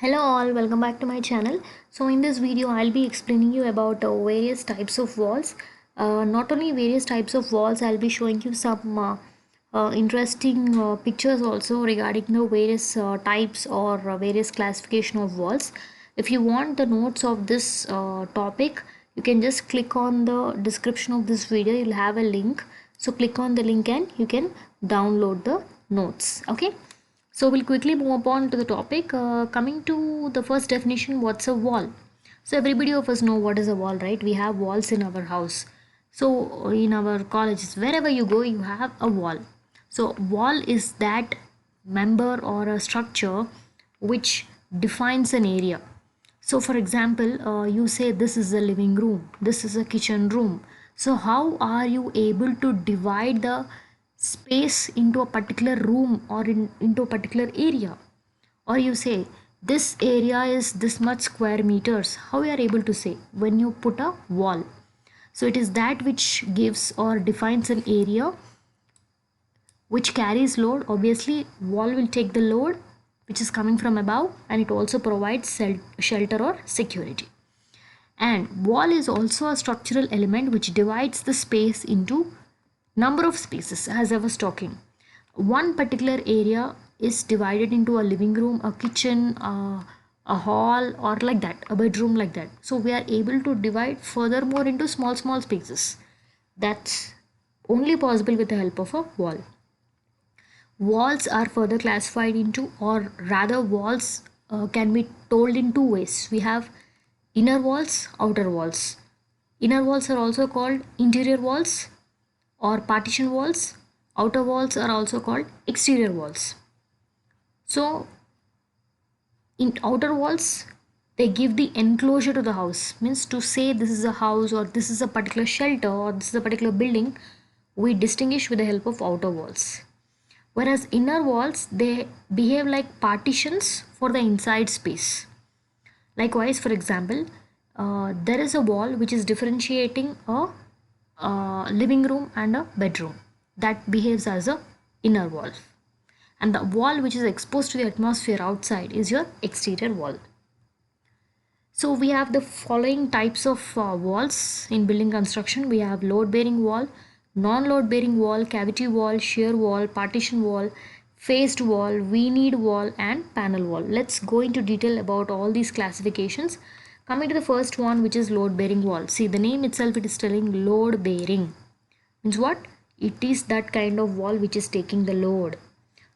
Hello all, welcome back to my channel. So in this video I'll be explaining you about various types of walls. Not only various types of walls, I'll be showing you some interesting pictures also regarding the various types or various classification of walls. If you want the notes of this topic, you can just click on the description of this video. You'll have a link, so click on the link and you can download the notes. Okay, so we'll quickly move on to the topic. Coming to the first definition, what's a wall? So everybody of us know what is a wall, right? We have walls in our house. So in our colleges, wherever you go, you have a wall. So wall is that member or a structure which defines an area. So for example, you say this is a living room, this is a kitchen room. So how are you able to divide the space into a particular room or into a particular area? Or you say this area is this much square meters. How you are able to say when you put a wall? So it is that which gives or defines an area which carries load. Obviously wall will take the load which is coming from above, and it also provides shelter or security. And wall is also a structural element which divides the space into number of spaces. As I was talking, one particular area is divided into a living room, a kitchen, a hall, or like that, a bedroom, like that. So we are able to divide furthermore into small spaces. That's only possible with the help of a wall. Walls are further classified into, or rather walls can be told in two ways. We have inner walls, outer walls. Inner walls are also called interior walls or partition walls. Outer walls are also called exterior walls. So in outer walls, they give the enclosure to the house. Means to say this is a house or this is a particular shelter or this is a particular building, we distinguish with the help of outer walls. Whereas inner walls, they behave like partitions for the inside space. Likewise, for example, there is a wall which is differentiating a living room and a bedroom. That behaves as a inner wall. And the wall which is exposed to the atmosphere outside is your exterior wall. So we have the following types of walls in building construction. We have load bearing wall, non-load bearing wall, cavity wall, shear wall, partition wall, faced wall, V-kneed wall, and panel wall. Let's go into detail about all these classifications. Coming to the first one, which is load bearing wall. See, the name itself, it is telling load bearing. Means what? It is that kind of wall which is taking the load.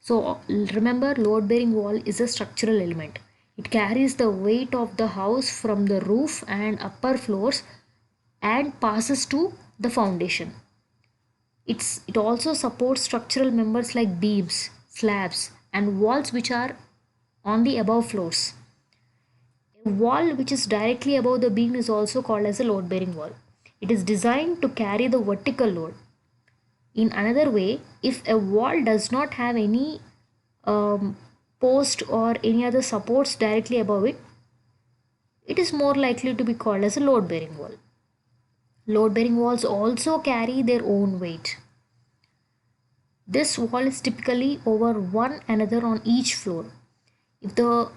So remember, load bearing wall is a structural element. It carries the weight of the house from the roof and upper floors and passes to the foundation. It also supports structural members like beams, slabs, and walls which are on the above floors. A wall which is directly above the beam is also called as a load bearing wall. It is designed to carry the vertical load. In another way, if a wall does not have any post or any other supports directly above it, it is more likely to be called as a load bearing wall. Load bearing walls also carry their own weight. This wall is typically over one another on each floor. If the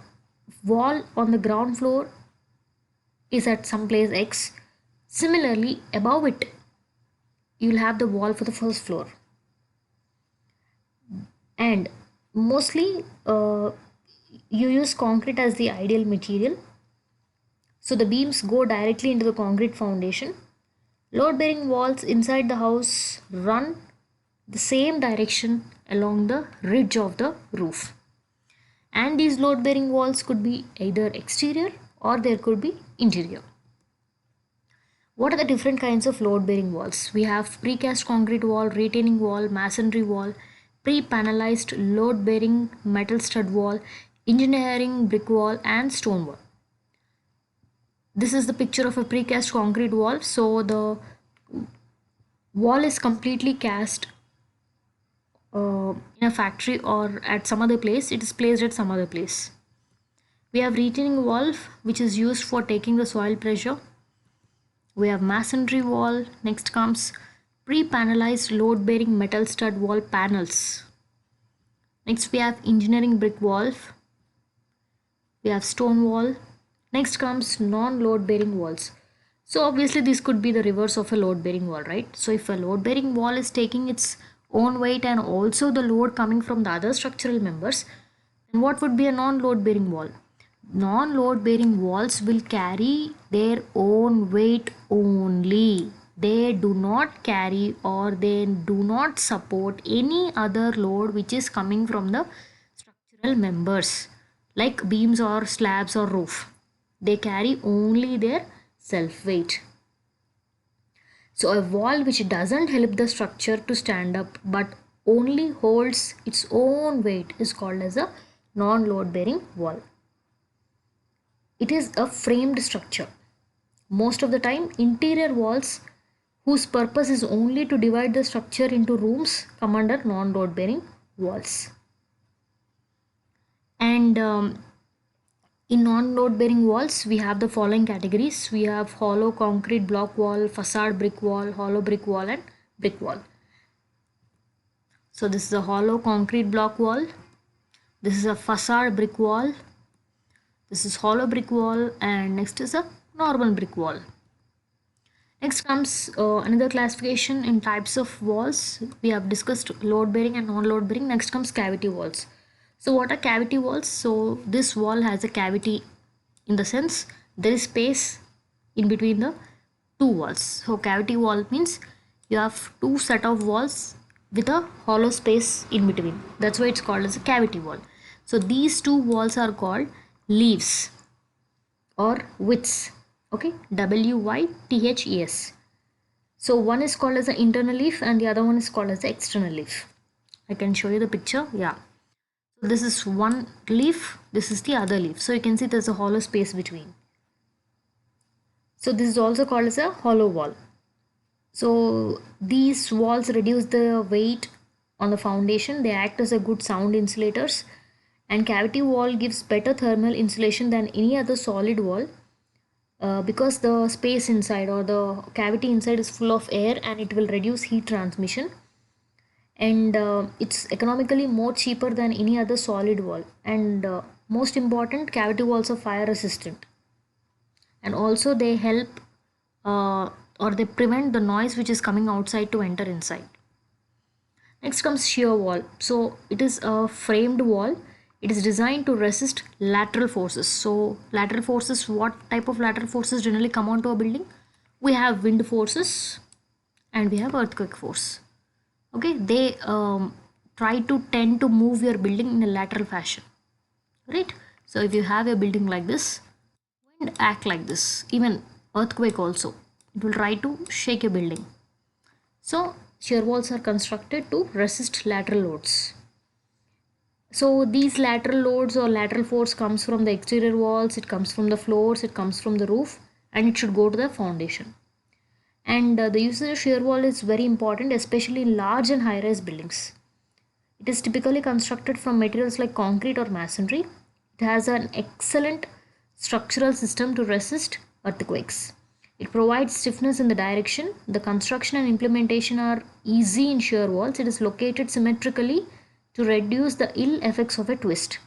wall on the ground floor is at some place X, similarly above it you will have the wall for the first floor. And mostly you use concrete as the ideal material, so the beams go directly into the concrete foundation. Load bearing walls inside the house run the same direction along the ridge of the roof, and these load bearing walls could be either exterior or there could be interior. What are the different kinds of load bearing walls? We have precast concrete wall, retaining wall, masonry wall, pre-panelized load bearing metal stud wall, engineering brick wall, and stone wall. This is the picture of a precast concrete wall. So the wall is completely cast in a factory or at some other place. It is placed at some other place. We have retaining wall, which is used for taking the soil pressure. We have masonry wall. Next comes pre-panelized load bearing metal stud wall panels. Next we have engineering brick wall. we have stone wall. Next comes non-load bearing walls. So obviously this could be the reverse of a load bearing wall, right? So if a load bearing wall is taking its own weight and also the load coming from the other structural members, then what would be a non-load bearing wall? Non-load bearing walls will carry their own weight only. They do not carry or they do not support any other load which is coming from the structural members like beams or slabs or roof. They carry only their self weight. So a wall which doesn't help the structure to stand up but only holds its own weight is called as a non-load bearing wall. It is a framed structure. Most of the time, interior walls whose purpose is only to divide the structure into rooms come under non-load bearing walls. And in non-load bearing walls, we have the following categories. We have hollow concrete block wall, facade brick wall, hollow brick wall, and brick wall. So this is a hollow concrete block wall. This is a facade brick wall. This is hollow brick wall, and next is a normal brick wall. Next comes another classification in types of walls. We have discussed load bearing and non-load bearing. Next comes cavity walls. So what are cavity walls? So this wall has a cavity in the sense there is space in between the two walls. So cavity wall means you have two set of walls with a hollow space in between. That's why it's called as a cavity wall. So these two walls are called leaves or widths. Okay, WYTHES. So one is called as the internal leaf and the other one is called as the external leaf. I can show you the picture. Yeah. So this is one leaf, this is the other leaf. So you can see there's a hollow space between. So this is also called as a hollow wall. So these walls reduce the weight on the foundation. They act as a good sound insulators. And cavity wall gives better thermal insulation than any other solid wall. Because the space inside or the cavity inside is full of air and it will reduce heat transmission, and it's economically more cheaper than any other solid wall, and most important, cavity walls are fire resistant, and also they help or they prevent the noise which is coming outside to enter inside. Next comes shear wall. So it is a framed wall. It is designed to resist lateral forces. So lateral forces, what type of lateral forces generally come onto a building? We have wind forces and we have earthquake force. Okay, they try to tend to move your building in a lateral fashion, right? So if you have a building like this, wind act like this, even earthquake also, it will try to shake a building. So shear walls are constructed to resist lateral loads. So these lateral loads or lateral force comes from the exterior walls, it comes from the floors, it comes from the roof, and it should go to the foundation. And the use of shear wall is very important, especially in large and high-rise buildings. It is typically constructed from materials like concrete or masonry. It has an excellent structural system to resist earthquakes. It provides stiffness in the direction. The construction and implementation are easy in shear walls. It is located symmetrically to reduce the ill effects of a twist.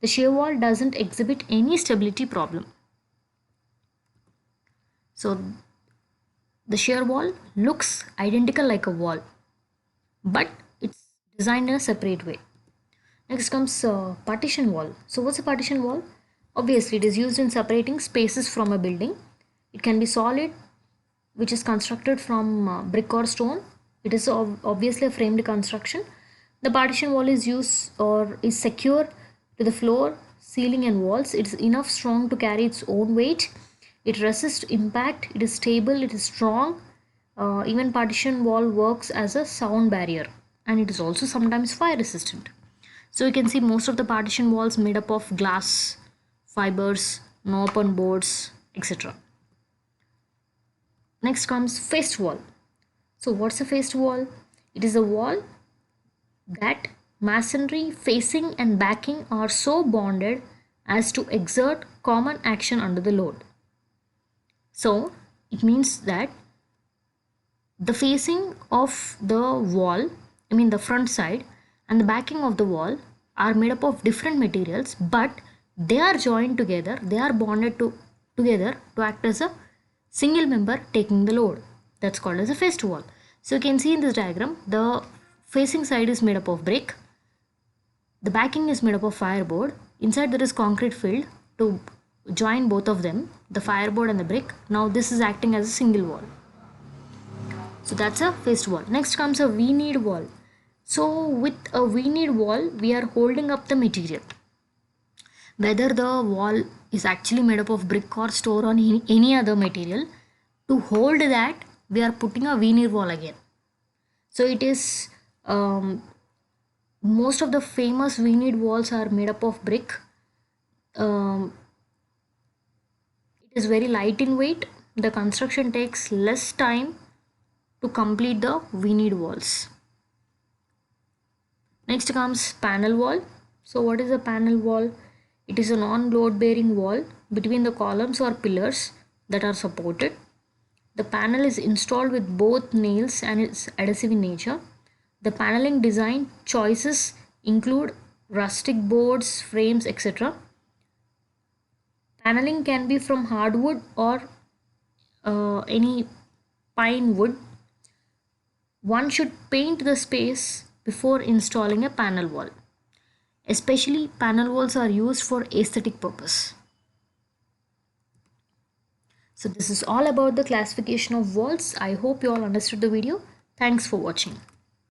The shear wall doesn't exhibit any stability problem. So the shear wall looks identical like a wall, but it's designed in a separate way. Next comes partition wall. So what's a partition wall? Obviously, it is used in separating spaces from a building. It can be solid, which is constructed from brick or stone. It is obviously a framed construction. The partition wall is used or is secure to the floor, ceiling and walls. It is enough strong to carry its own weight. It resists impact. It is stable. It is strong. Even partition wall works as a sound barrier, and it is also sometimes fire resistant. So you can see most of the partition walls made up of glass, fibers, no open boards, etc. Next comes faced wall. So what's a faced wall? It is a wall that masonry facing and backing are so bonded as to exert common action under the load. So it means that the facing of the wall, I mean the front side, and the backing of the wall are made up of different materials, but They are joined together, they are bonded together to act as a single member taking the load. That's called as a faced wall. So you can see in this diagram, the facing side is made up of brick, the backing is made up of fireboard, inside there is concrete filled to join both of them, the fireboard and the brick. Now this is acting as a single wall. So that's a faced wall. Next comes a V-kneed wall. So with a V-kneed wall, we are holding up the material. Whether the wall is actually made up of brick or stone or any other material, to hold that, we are putting a V-kneed wall again. So it is, most of the famous V-kneed walls are made up of brick. It is very light in weight. The construction takes less time to complete the V-kneed walls. Next comes panel wall. So what is a panel wall? It is a non-load bearing wall between the columns or pillars that are supported. The panel is installed with both nails and is adhesive in nature. The paneling design choices include rustic boards, frames, etc. Paneling can be from hardwood or any pine wood. One should paint the space before installing a panel wall. Especially panel walls are used for aesthetic purpose. So this is all about the classification of walls. I hope you all understood the video. Thanks for watching.